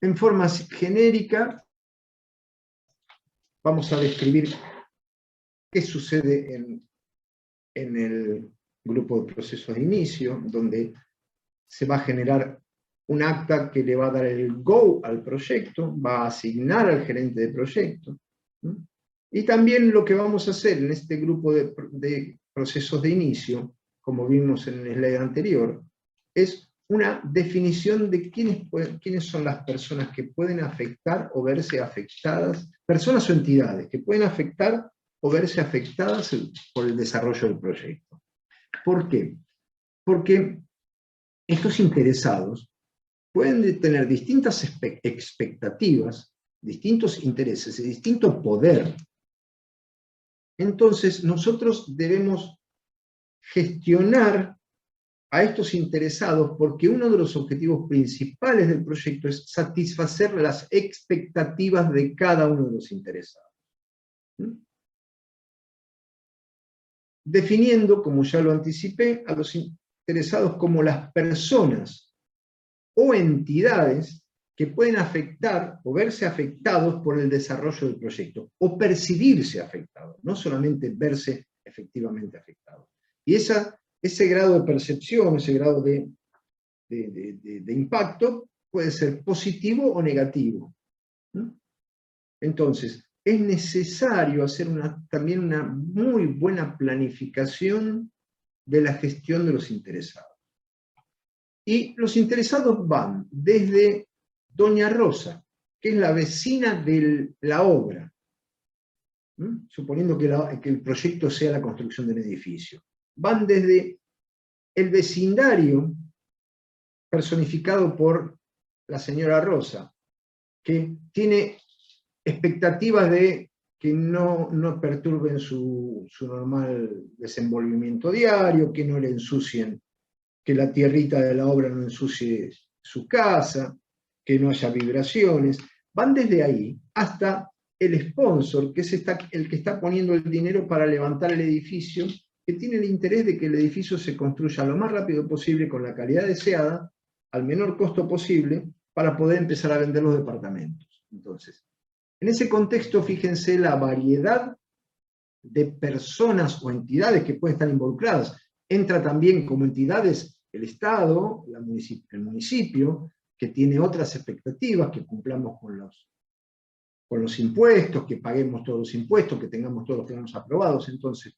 En forma genérica, vamos a describir qué sucede en el grupo de procesos de inicio, donde se va a generar un acta que le va a dar el go al proyecto, va a asignar al gerente de proyecto. Y también lo que vamos a hacer en este grupo de procesos de inicio, como vimos en el slide anterior, es una definición de quiénes son las personas que pueden afectar o verse afectadas, personas o entidades que pueden afectar o verse afectadas por el desarrollo del proyecto. ¿Por qué? Porque estos interesados pueden tener distintas expectativas, distintos intereses y distinto poder. Entonces, nosotros debemos gestionar a estos interesados porque uno de los objetivos principales del proyecto es satisfacer las expectativas de cada uno de los interesados. Definiendo, como ya lo anticipé, a los interesados como las personas o entidades que pueden afectar o verse afectados por el desarrollo del proyecto, o percibirse afectados, no solamente verse efectivamente afectados. Y ese grado de percepción, ese grado de impacto puede ser positivo o negativo. Entonces, es necesario hacer también una muy buena planificación de la gestión de los interesados. Y los interesados van desde Doña Rosa, que es la vecina de la obra, suponiendo que el proyecto sea la construcción del edificio. Van desde el vecindario, personificado por la señora Rosa, que tiene expectativas de que no perturben su normal desenvolvimiento diario, que no le ensucien, que la tierrita de la obra no ensucie su casa, que no haya vibraciones. Van desde ahí hasta el sponsor, que es el que está poniendo el dinero para levantar el edificio, que tiene el interés de que el edificio se construya lo más rápido posible, con la calidad deseada, al menor costo posible, para poder empezar a vender los departamentos. Entonces, en ese contexto, fíjense la variedad de personas o entidades que pueden estar involucradas. Entra también como entidades el Estado, el municipio, que tiene otras expectativas, que cumplamos con los impuestos, que paguemos todos los impuestos, que tengamos todos los planos aprobados. Entonces,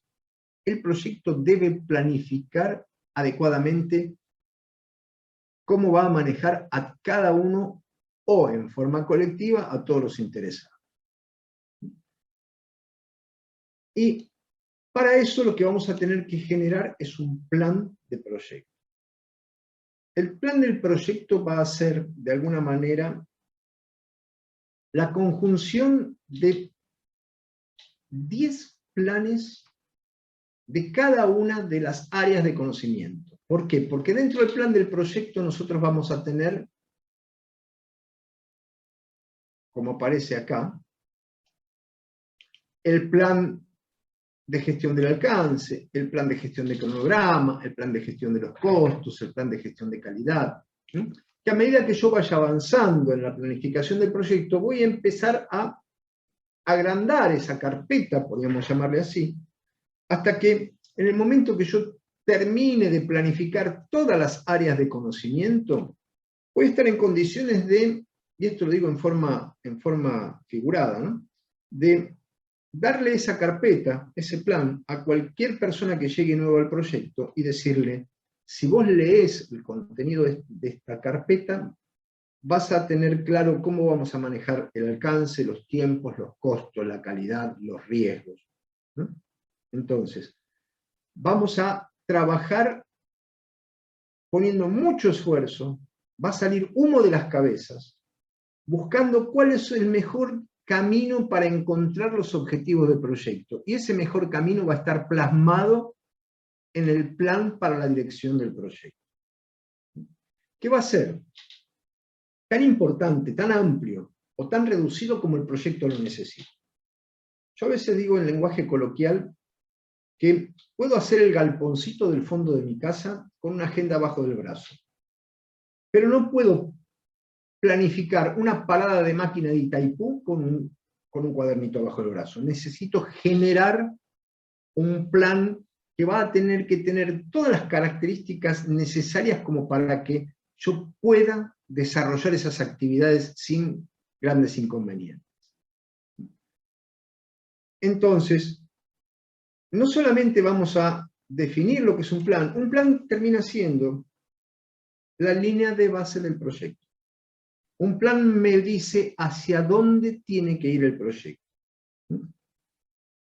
el proyecto debe planificar adecuadamente cómo va a manejar a cada uno o en forma colectiva a todos los interesados. Y para eso lo que vamos a tener que generar es un plan de proyecto. El plan del proyecto va a ser, de alguna manera, la conjunción de 10 planes de cada una de las áreas de conocimiento. ¿Por qué? Porque dentro del plan del proyecto nosotros vamos a tener, como aparece acá, el plan de gestión del alcance, el plan de gestión de cronograma, el plan de gestión de los costos, el plan de gestión de calidad. Que a medida que yo vaya avanzando en la planificación del proyecto, voy a empezar a agrandar esa carpeta, podríamos llamarle así, hasta que en el momento que yo termine de planificar todas las áreas de conocimiento, voy a estar en condiciones de, y esto lo digo en forma figurada, ¿no?, de darle esa carpeta, ese plan, a cualquier persona que llegue nuevo al proyecto y decirle, si vos lees el contenido de esta carpeta, vas a tener claro cómo vamos a manejar el alcance, los tiempos, los costos, la calidad, los riesgos, ¿no? Entonces, vamos a trabajar poniendo mucho esfuerzo, va a salir humo de las cabezas, buscando cuál es el mejor camino para encontrar los objetivos del proyecto. Y ese mejor camino va a estar plasmado en el plan para la dirección del proyecto. ¿Qué va a ser? Tan importante, tan amplio o tan reducido como el proyecto lo necesita. Yo a veces digo en lenguaje coloquial que puedo hacer el galponcito del fondo de mi casa con una agenda abajo del brazo, pero no puedo planificar una parada de máquina de Itaipú con un cuadernito bajo el brazo. Necesito generar un plan que va a tener que tener todas las características necesarias como para que yo pueda desarrollar esas actividades sin grandes inconvenientes. Entonces, no solamente vamos a definir lo que es un plan termina siendo la línea de base del proyecto. Un plan me dice hacia dónde tiene que ir el proyecto.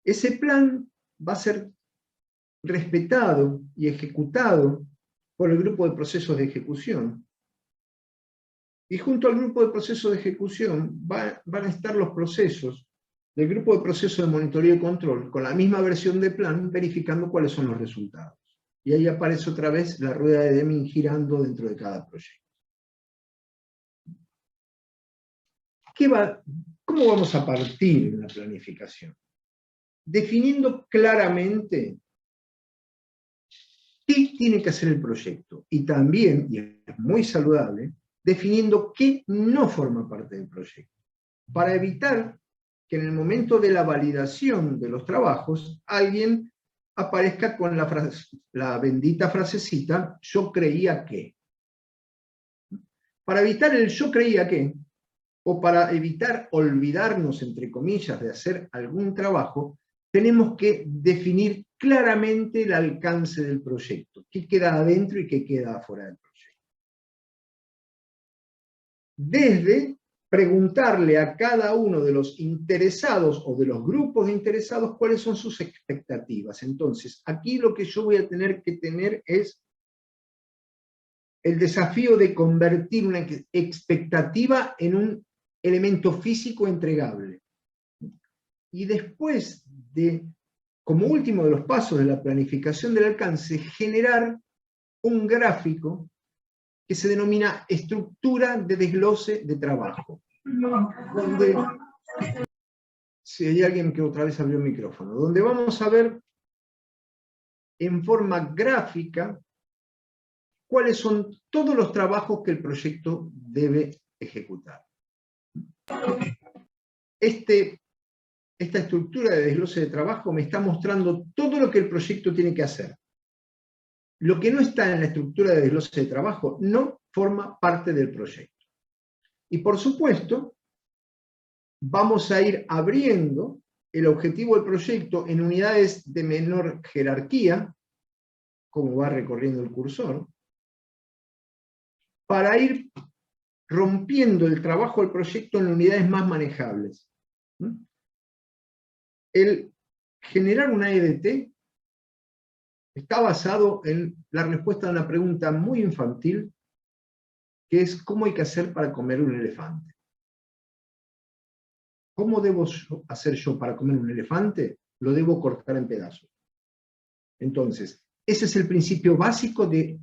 Ese plan va a ser respetado y ejecutado por el grupo de procesos de ejecución. Y junto al grupo de procesos de ejecución van a estar los procesos del grupo de procesos de monitoreo y control, con la misma versión de plan, verificando cuáles son los resultados. Y ahí aparece otra vez la rueda de Deming girando dentro de cada proyecto. ¿Cómo vamos a partir en la planificación? Definiendo claramente qué tiene que hacer el proyecto. Y también, y es muy saludable, definiendo qué no forma parte del proyecto. Para evitar que en el momento de la validación de los trabajos, alguien aparezca con la bendita frasecita, yo creía que. Para evitar el yo creía que, o para evitar olvidarnos, entre comillas, de hacer algún trabajo, tenemos que definir claramente el alcance del proyecto, qué queda adentro y qué queda afuera del proyecto. Desde preguntarle a cada uno de los interesados o de los grupos de interesados cuáles son sus expectativas. Entonces, aquí lo que yo voy a tener que tener es el desafío de convertir una expectativa en un elemento físico entregable. Y después de, como último de los pasos de la planificación del alcance, generar un gráfico que se denomina estructura de desglose de trabajo. Donde, si hay alguien que otra vez abrió el micrófono, donde vamos a ver en forma gráfica cuáles son todos los trabajos que el proyecto debe ejecutar. Esta estructura de desglose de trabajo me está mostrando todo lo que el proyecto tiene que hacer. Lo que no está en la estructura de desglose de trabajo no forma parte del proyecto. Y por supuesto, vamos a ir abriendo el objetivo del proyecto en unidades de menor jerarquía, como va recorriendo el cursor, para ir rompiendo el trabajo del proyecto en unidades más manejables. El generar una EDT está basado en la respuesta a una pregunta muy infantil, que es ¿cómo hay que hacer para comer un elefante? ¿Cómo debo hacer yo para comer un elefante? Lo debo cortar en pedazos. Entonces, ese es el principio básico de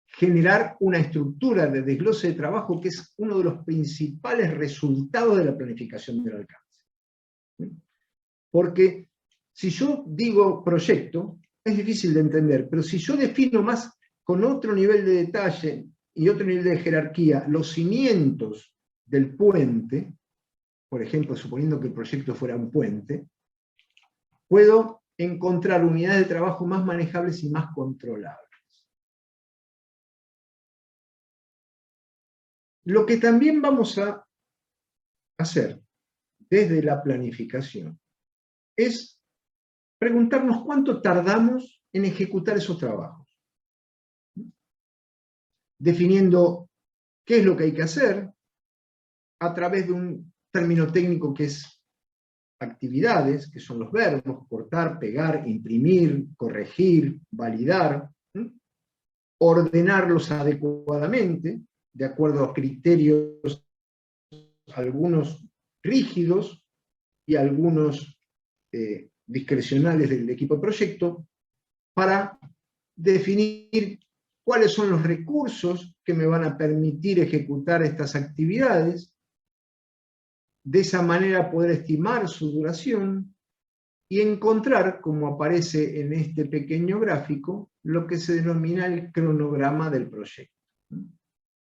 generar una estructura de desglose de trabajo, que es uno de los principales resultados de la planificación del alcance. Porque si yo digo proyecto, es difícil de entender, pero si yo defino más con otro nivel de detalle y otro nivel de jerarquía los cimientos del puente, por ejemplo, suponiendo que el proyecto fuera un puente, puedo encontrar unidades de trabajo más manejables y más controlables. Lo que también vamos a hacer desde la planificación es preguntarnos cuánto tardamos en ejecutar esos trabajos. Definiendo qué es lo que hay que hacer a través de un término técnico que es actividades, que son los verbos, cortar, pegar, imprimir, corregir, validar, ordenarlos adecuadamente, de acuerdo a criterios, algunos rígidos y algunos discrecionales del equipo de proyecto, para definir cuáles son los recursos que me van a permitir ejecutar estas actividades, de esa manera poder estimar su duración y encontrar, como aparece en este pequeño gráfico, lo que se denomina el cronograma del proyecto.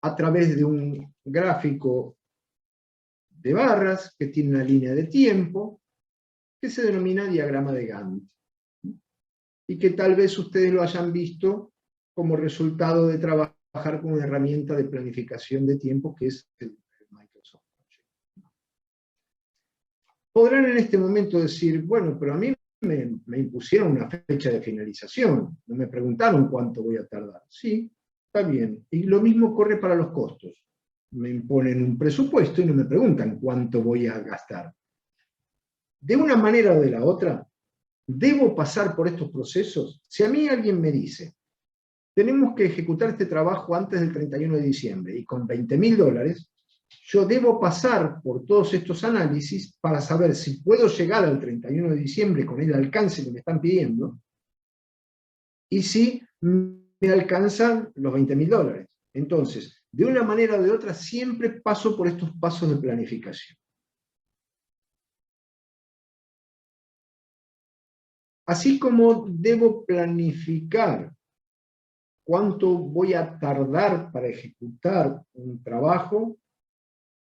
a través de un gráfico de barras que tiene una línea de tiempo que se denomina diagrama de Gantt, y que tal vez ustedes lo hayan visto como resultado de trabajar con una herramienta de planificación de tiempo que es el Microsoft Project. Podrán en este momento decir, bueno, pero a mí me impusieron una fecha de finalización, no me preguntaron cuánto voy a tardar. Sí, está bien. Y lo mismo corre para los costos. Me imponen un presupuesto y no me preguntan cuánto voy a gastar. De una manera o de la otra, ¿debo pasar por estos procesos? Si a mí alguien me dice, tenemos que ejecutar este trabajo antes del 31 de diciembre y con $20.000, yo debo pasar por todos estos análisis para saber si puedo llegar al 31 de diciembre con el alcance que me están pidiendo y si me alcanzan los $20.000. Entonces, de una manera o de otra, siempre paso por estos pasos de planificación. Así como debo planificar cuánto voy a tardar para ejecutar un trabajo,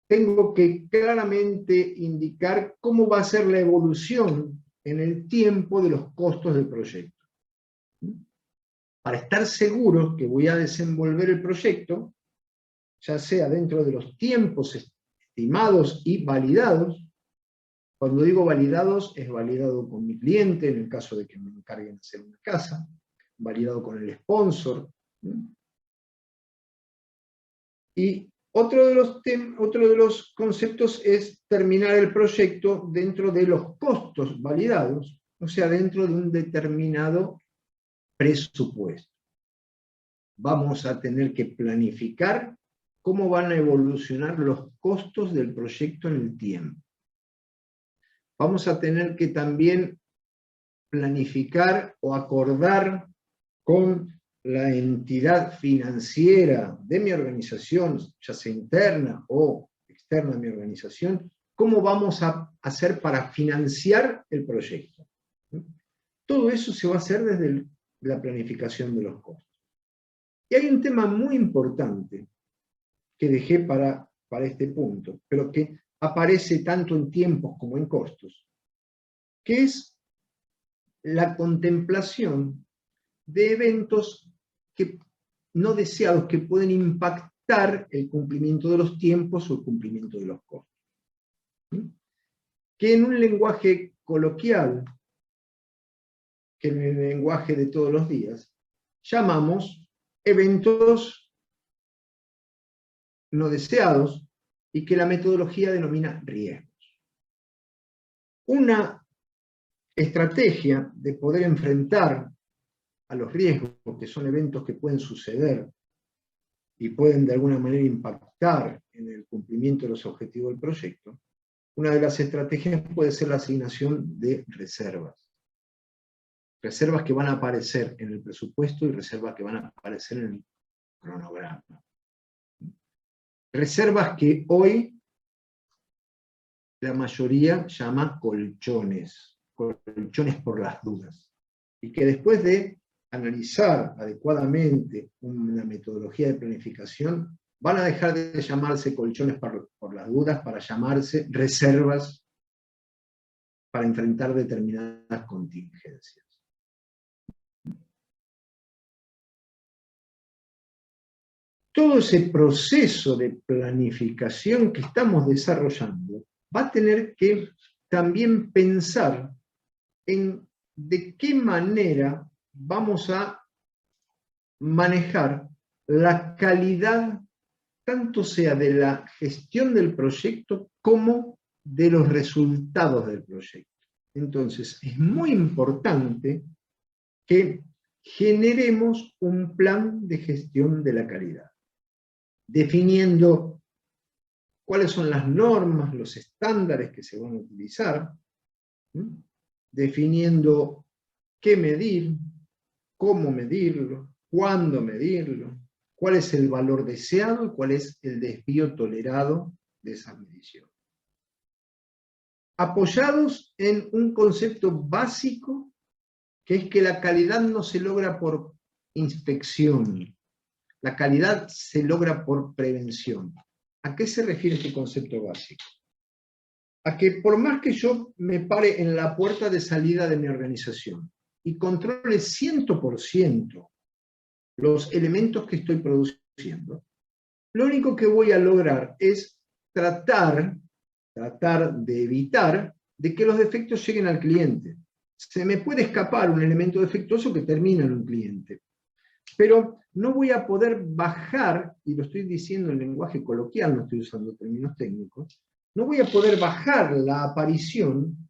tengo que claramente indicar cómo va a ser la evolución en el tiempo de los costos del proyecto. Para estar seguro que voy a desenvolver el proyecto, ya sea dentro de los tiempos estimados y validados. Cuando digo validados, es validado con mi cliente, en el caso de que me encarguen de hacer una casa, validado con el sponsor. Y otro de los conceptos es terminar el proyecto dentro de los costos validados, o sea, dentro de un determinado presupuesto. Vamos a tener que planificar cómo van a evolucionar los costos del proyecto en el tiempo. Vamos a tener que también planificar o acordar con la entidad financiera de mi organización, ya sea interna o externa a mi organización, cómo vamos a hacer para financiar el proyecto. Todo eso se va a hacer desde la planificación de los costos. Y hay un tema muy importante que dejé para este punto, pero que aparece tanto en tiempos como en costos, que es la contemplación de eventos no deseados que pueden impactar el cumplimiento de los tiempos o el cumplimiento de los costos. Que en un lenguaje coloquial, que en el lenguaje de todos los días, llamamos eventos no deseados y que la metodología denomina riesgos. Una estrategia de poder enfrentar a los riesgos, que son eventos que pueden suceder y pueden de alguna manera impactar en el cumplimiento de los objetivos del proyecto, una de las estrategias puede ser la asignación de reservas. Reservas que van a aparecer en el presupuesto y reservas que van a aparecer en el cronograma. Reservas que hoy la mayoría llama colchones por las dudas, y que después de analizar adecuadamente una metodología de planificación, van a dejar de llamarse colchones por las dudas para llamarse reservas para enfrentar determinadas contingencias. Todo ese proceso de planificación que estamos desarrollando va a tener que también pensar en de qué manera vamos a manejar la calidad, tanto sea de la gestión del proyecto como de los resultados del proyecto. Entonces, es muy importante que generemos un plan de gestión de la calidad, definiendo cuáles son las normas, los estándares que se van a utilizar, definiendo qué medir, cómo medirlo, cuándo medirlo, cuál es el valor deseado y cuál es el desvío tolerado de esas mediciones. Apoyados en un concepto básico, que es que la calidad no se logra por inspección, La calidad se logra por prevención. ¿A qué se refiere este concepto básico? A que por más que yo me pare en la puerta de salida de mi organización y controle 100% los elementos que estoy produciendo, lo único que voy a lograr es tratar de evitar de que los defectos lleguen al cliente. Se me puede escapar un elemento defectuoso que termina en un cliente, pero no voy a poder bajar, y lo estoy diciendo en lenguaje coloquial, no estoy usando términos técnicos, no voy a poder bajar la aparición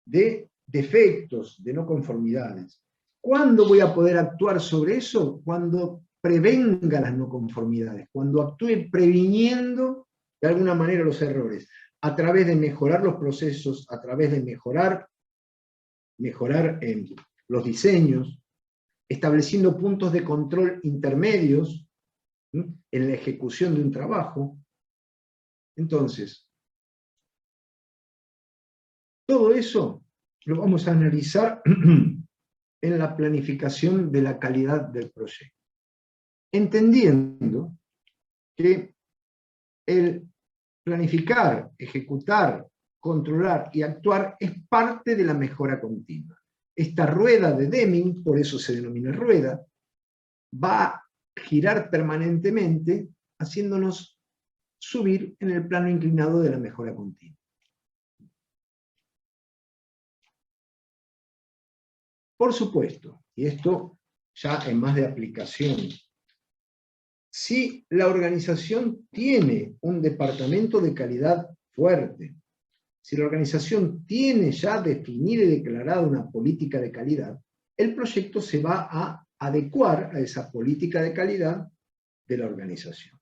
de defectos, de no conformidades. ¿Cuándo voy a poder actuar sobre eso? Cuando prevenga las no conformidades, cuando actúe previniendo de alguna manera los errores, a través de mejorar los procesos, a través de mejorar los diseños, estableciendo puntos de control intermedios en la ejecución de un trabajo. Entonces, todo eso lo vamos a analizar en la planificación de la calidad del proyecto, entendiendo que el planificar, ejecutar, controlar y actuar es parte de la mejora continua. Esta rueda de Deming, por eso se denomina rueda, va a girar permanentemente, haciéndonos subir en el plano inclinado de la mejora continua. Por supuesto, y esto ya es más de aplicación, si la organización tiene un departamento de calidad fuerte, si la organización tiene ya definida y declarada una política de calidad, el proyecto se va a adecuar a esa política de calidad de la organización.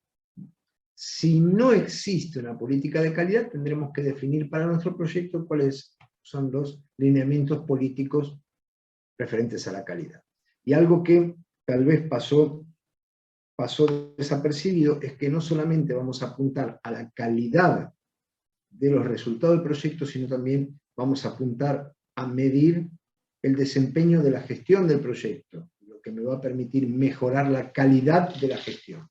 Si no existe una política de calidad, tendremos que definir para nuestro proyecto cuáles son los lineamientos políticos referentes a la calidad. Y algo que tal vez pasó desapercibido es que no solamente vamos a apuntar a la calidad de los resultados del proyecto, sino también vamos a apuntar a medir el desempeño de la gestión del proyecto, lo que me va a permitir mejorar la calidad de la gestión.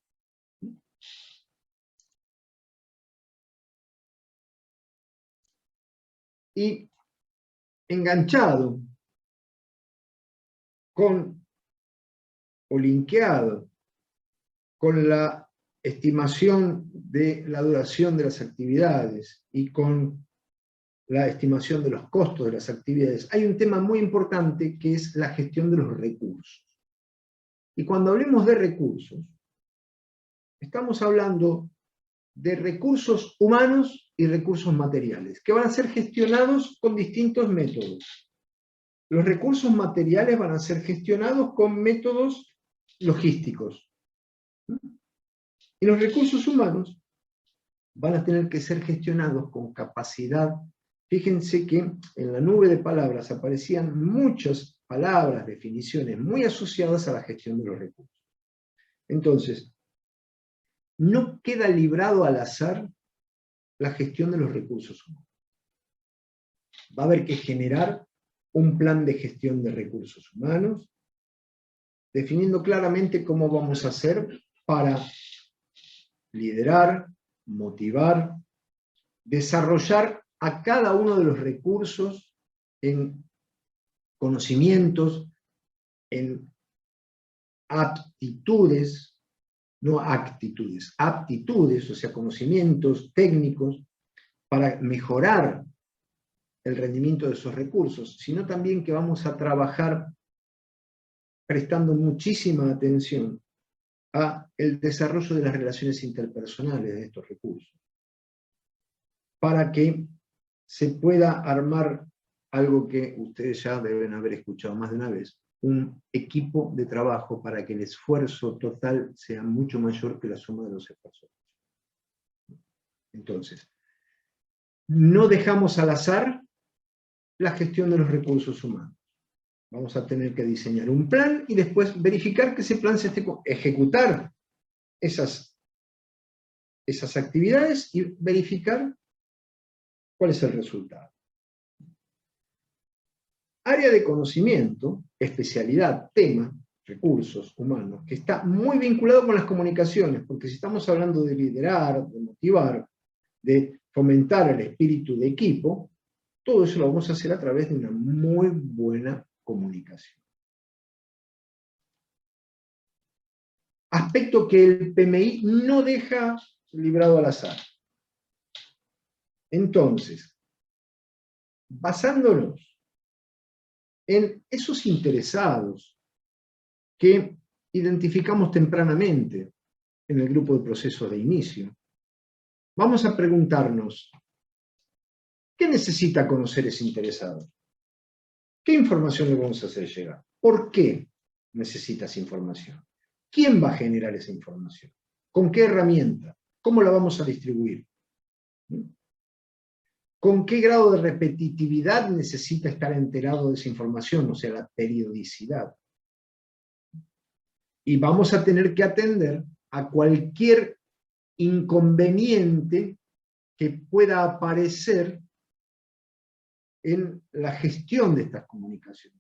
Y enganchado con, o linkeado con la estimación de la duración de las actividades y con la estimación de los costos de las actividades, hay un tema muy importante que es la gestión de los recursos. Y cuando hablemos de recursos, estamos hablando de recursos humanos y recursos materiales, que van a ser gestionados con distintos métodos. Los recursos materiales van a ser gestionados con métodos logísticos. Y los recursos humanos van a tener que ser gestionados con capacidad. Fíjense que en la nube de palabras aparecían muchas palabras, definiciones muy asociadas a la gestión de los recursos. Entonces, no queda librado al azar la gestión de los recursos humanos. Va a haber que generar un plan de gestión de recursos humanos, definiendo claramente cómo vamos a hacer para liderar, motivar, desarrollar a cada uno de los recursos en conocimientos, en aptitudes, no actitudes, aptitudes, o sea, conocimientos técnicos para mejorar el rendimiento de esos recursos, sino también que vamos a trabajar prestando muchísima atención a el desarrollo de las relaciones interpersonales de estos recursos, para que se pueda armar algo que ustedes ya deben haber escuchado más de una vez, un equipo de trabajo para que el esfuerzo total sea mucho mayor que la suma de los esfuerzos. Entonces, no dejamos al azar la gestión de los recursos humanos. Vamos a tener que diseñar un plan y después verificar que ese plan se esté ejecutar esas actividades y verificar cuál es el resultado. Área de conocimiento, especialidad, tema, recursos humanos, que está muy vinculado con las comunicaciones, porque si estamos hablando de liderar, de motivar, de fomentar el espíritu de equipo, todo eso lo vamos a hacer a través de una muy buena comunicación. Aspecto que el PMI no deja librado al azar. Entonces, basándonos en esos interesados que identificamos tempranamente en el grupo de procesos de inicio, vamos a preguntarnos, ¿qué necesita conocer ese interesado? ¿Qué información le vamos a hacer llegar? ¿Por qué necesita esa información? ¿Quién va a generar esa información? ¿Con qué herramienta? ¿Cómo la vamos a distribuir? ¿Con qué grado de repetitividad necesita estar enterado de esa información? O sea, la periodicidad. Y vamos a tener que atender a cualquier inconveniente que pueda aparecer en la gestión de estas comunicaciones.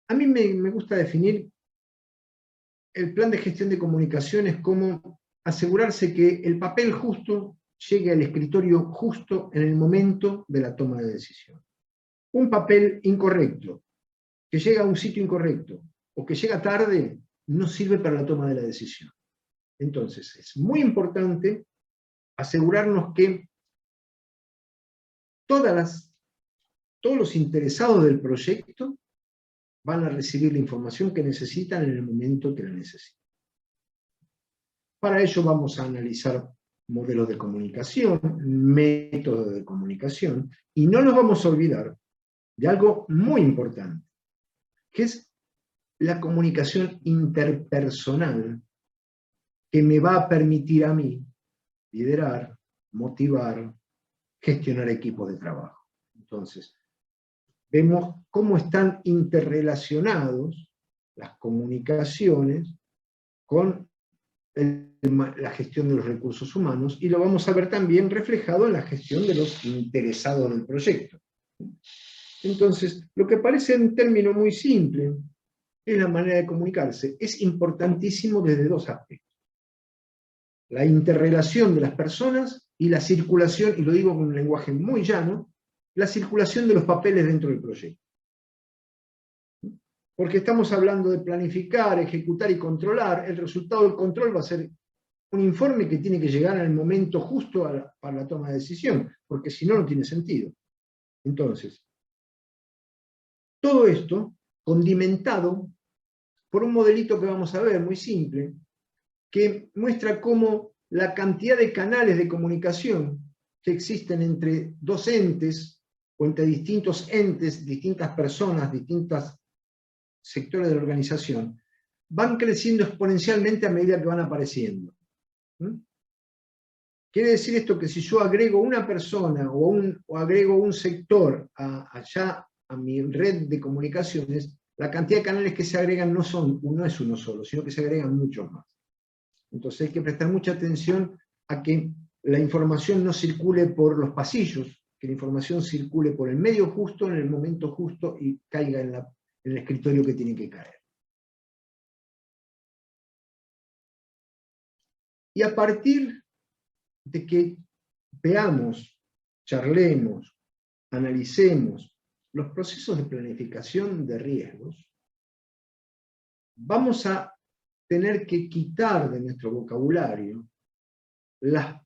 A mí me gusta definir el plan de gestión de comunicaciones como asegurarse que el papel justo llegue al escritorio justo en el momento de la toma de decisión. Un papel incorrecto, que llega a un sitio incorrecto, o que llega tarde, no sirve para la toma de la decisión. Entonces, es muy importante asegurarnos que todos los interesados del proyecto van a recibir la información que necesitan en el momento que la necesitan. Para ello vamos a analizar modelos de comunicación, métodos de comunicación, y no nos vamos a olvidar de algo muy importante, que es la comunicación interpersonal que me va a permitir a mí liderar, motivar, gestionar equipos de trabajo. Entonces, vemos cómo están interrelacionados las comunicaciones con la gestión de los recursos humanos, y lo vamos a ver también reflejado en la gestión de los interesados del proyecto. Entonces, lo que parece un término muy simple es la manera de comunicarse. Es importantísimo desde dos aspectos: la interrelación de las personas y la circulación, y lo digo con un lenguaje muy llano, la circulación de los papeles dentro del proyecto. Porque estamos hablando de planificar, ejecutar y controlar. El resultado del control va a ser un informe que tiene que llegar en el momento justo para la toma de decisión, porque si no, no tiene sentido. Entonces, todo esto condimentado por un modelito que vamos a ver, muy simple, que muestra cómo la cantidad de canales de comunicación que existen entre dos entes, o entre distintos entes, distintas personas, distintos sectores de la organización, van creciendo exponencialmente a medida que van apareciendo. Quiere decir esto que si yo agrego una persona o agrego un sector allá a mi red de comunicaciones, la cantidad de canales que se agregan no es uno solo, sino que se agregan muchos más. Entonces hay que prestar mucha atención a que la información no circule por los pasillos, que la información circule por el medio justo, en el momento justo, y caiga en el escritorio que tiene que caer. Y a partir de que veamos, charlemos, analicemos los procesos de planificación de riesgos, vamos a tener que quitar de nuestro vocabulario la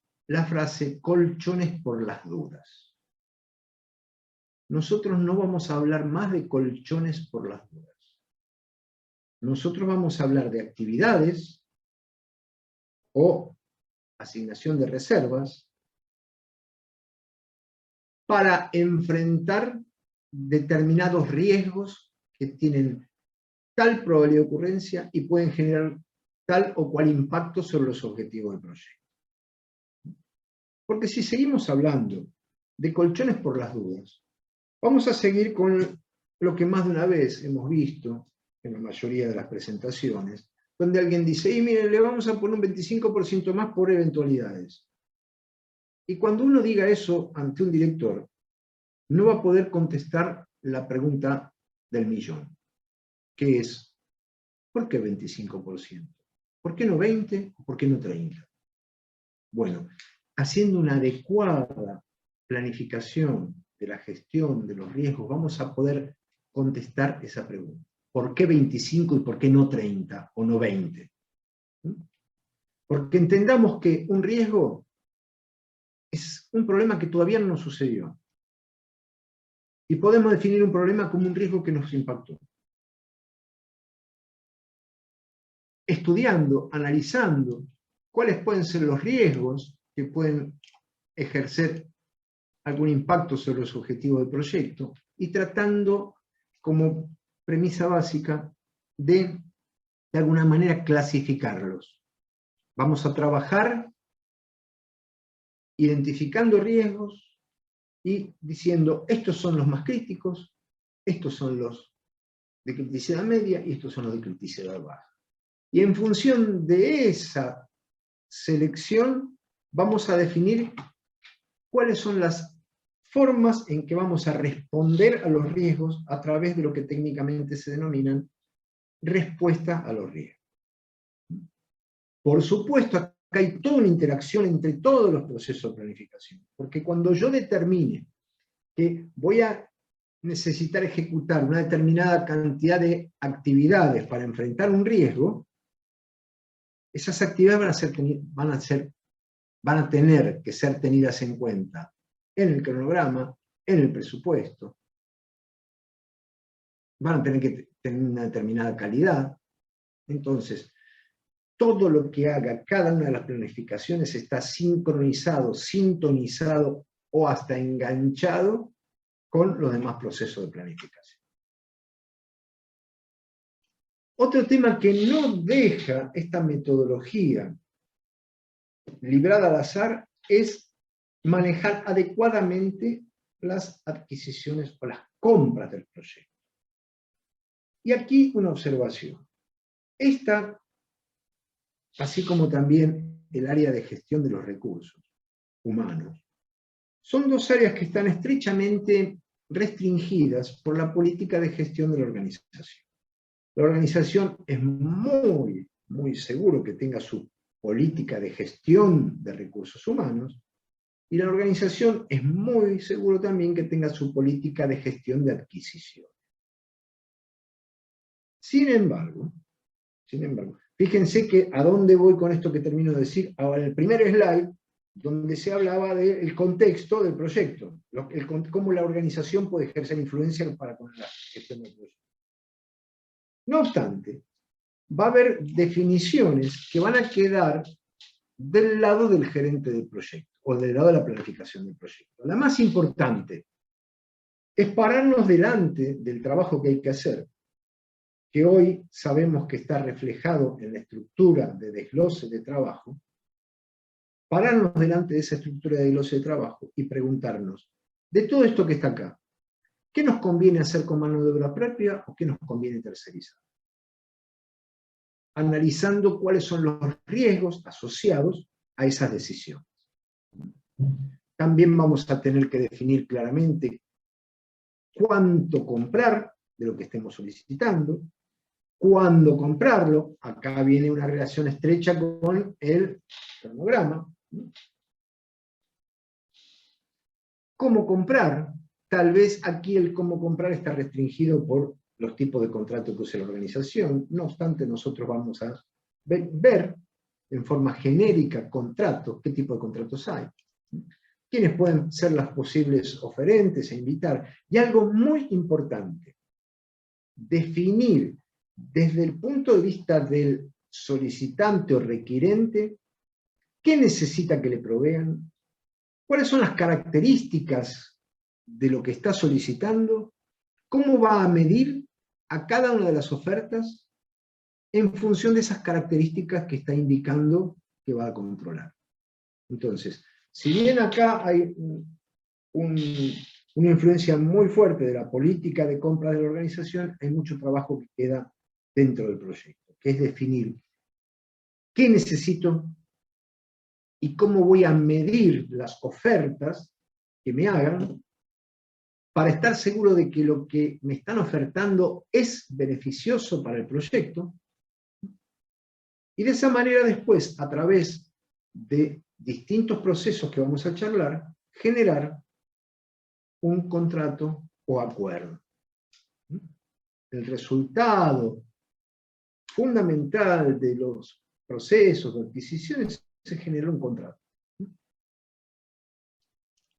frase colchones por las dudas. Nosotros no vamos a hablar más de colchones por las dudas. Nosotros vamos a hablar de actividades o asignación de reservas para enfrentar determinados riesgos que tienen tal probabilidad de ocurrencia y pueden generar tal o cual impacto sobre los objetivos del proyecto. Porque si seguimos hablando de colchones por las dudas, vamos a seguir con lo que más de una vez hemos visto en la mayoría de las presentaciones, donde alguien dice, y miren, le vamos a poner un 25% más por eventualidades. Y cuando uno diga eso ante un director, no va a poder contestar la pregunta del millón, que es, ¿Por qué 25%? ¿Por qué no 20? ¿Por qué no 30? Bueno, haciendo una adecuada planificación de la gestión de los riesgos, vamos a poder contestar esa pregunta. ¿Por qué 25 y por qué no 30 o no 20? Porque entendamos que un riesgo es un problema que todavía no sucedió. Y podemos definir un problema como un riesgo que nos impactó. Estudiando, analizando cuáles pueden ser los riesgos que pueden ejercer algún impacto sobre los objetivos del proyecto y tratando como premisa básica de alguna manera clasificarlos. Vamos a trabajar identificando riesgos y diciendo estos son los más críticos, estos son los de criticidad media y estos son los de criticidad baja. Y en función de esa selección vamos a definir cuáles son las formas en que vamos a responder a los riesgos a través de lo que técnicamente se denominan respuestas a los riesgos. Por supuesto, acá hay toda una interacción entre todos los procesos de planificación, porque cuando yo determine que voy a necesitar ejecutar una determinada cantidad de actividades para enfrentar un riesgo, esas actividades van a tener que ser tenidas en cuenta en el cronograma, en el presupuesto, van a tener que tener una determinada calidad. Entonces, todo lo que haga cada una de las planificaciones está sincronizado, sintonizado o hasta enganchado con los demás procesos de planificación. Otro tema que no deja esta metodología librada al azar es manejar adecuadamente las adquisiciones o las compras del proyecto. Y aquí una observación. Esta, así como también el área de gestión de los recursos humanos, son dos áreas que están estrechamente restringidas por la política de gestión de la organización. La organización es muy seguro que tenga su política de gestión de recursos humanos, y la organización es muy seguro también que tenga su política de gestión de adquisición. Sin embargo, fíjense que a dónde voy con esto que termino de decir. Ahora, en el primer slide, donde se hablaba del contexto del proyecto, cómo la organización puede ejercer influencia para con la gestión del proyecto. No obstante, va a haber definiciones que van a quedar del lado del gerente del proyecto, o del lado de la planificación del proyecto. La más importante es pararnos delante del trabajo que hay que hacer, que hoy sabemos que está reflejado en la estructura de desglose de trabajo, pararnos delante de esa estructura de desglose de trabajo y preguntarnos, de todo esto que está acá, ¿qué nos conviene hacer con mano de obra propia o qué nos conviene tercerizar? Analizando cuáles son los riesgos asociados a esas decisiones. También vamos a tener que definir claramente cuánto comprar de lo que estemos solicitando, cuándo comprarlo. Acá viene una relación estrecha con el cronograma. ¿Cómo comprar? Tal vez aquí el cómo comprar está restringido por los tipos de contrato que use la organización. No obstante, nosotros vamos a ver en forma genérica contratos, qué tipo de contratos hay, quiénes pueden ser las posibles oferentes e invitar. Y algo muy importante, definir desde el punto de vista del solicitante o requirente qué necesita que le provean, cuáles son las características de lo que está solicitando, cómo va a medir a cada una de las ofertas en función de esas características que está indicando que va a controlar. Entonces, si bien acá hay una influencia muy fuerte de la política de compra de la organización, hay mucho trabajo que queda dentro del proyecto, que es definir qué necesito y cómo voy a medir las ofertas que me hagan para estar seguro de que lo que me están ofertando es beneficioso para el proyecto Y de esa manera después, a través de distintos procesos que vamos a charlar, generar un contrato o acuerdo. El resultado fundamental de los procesos de adquisiciones se genera un contrato.